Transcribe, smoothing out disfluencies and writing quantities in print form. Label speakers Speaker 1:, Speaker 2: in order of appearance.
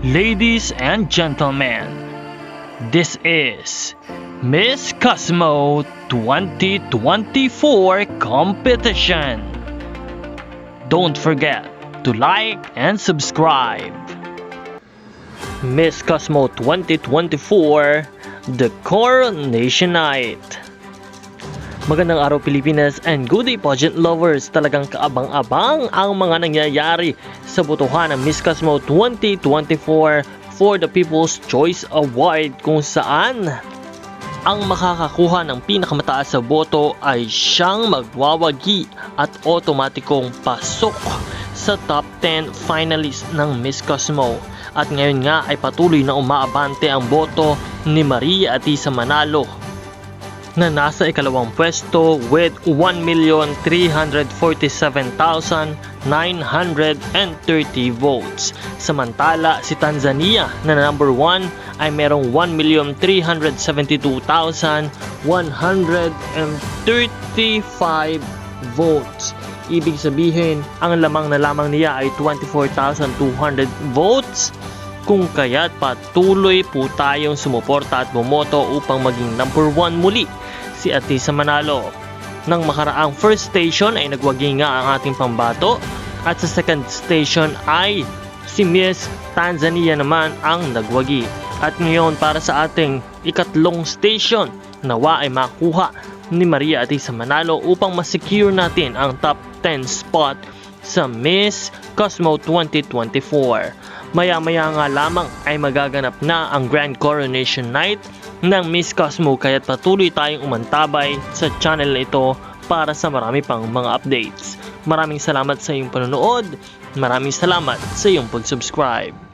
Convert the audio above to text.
Speaker 1: Ladies and gentlemen, this is Miss Cosmo 2024 competition. Don't forget to like and subscribe. Miss Cosmo 2024, the Coronation Night. Magandang araw Pilipinas and good day pageant lovers. Talagang kaabang-abang ang mga nangyayari sa botohan ng Miss Cosmo 2024 for the People's Choice Award, kung saan ang makakakuha ng pinakamataas sa boto ay siyang magwawagi at otomatikong pasok sa top 10 finalists ng Miss Cosmo. At ngayon nga ay patuloy na umaabante ang boto ni Maria Atisa Manalo na nasa ikalawang pwesto with 1,347,930 votes. Samantala, si Tanzania na number 1 ay merong 1,372,135 votes. Ibig sabihin, ang lamang na lamang niya ay 24,200 votes. Kung kaya't patuloy po tayong sumuporta at bumoto upang maging number 1 muli si Atisa Manalo. Nang makaraang first station ay nagwagi nga ang ating pambato, at sa second station ay si Miss Tanzania naman ang nagwagi. At ngayon para sa ating ikatlong station, nawa ay makuha ni Maria Atisa Manalo upang masecure natin ang top 10 spot sa Miss Cosmo 2024. Maya-maya nga lamang ay magaganap na ang Grand Coronation Night ng Miss Cosmo, kaya't patuloy tayong umantabay sa channel na ito para sa marami pang mga updates. Maraming salamat sa iyong panonood, maraming salamat sa iyong pag-subscribe.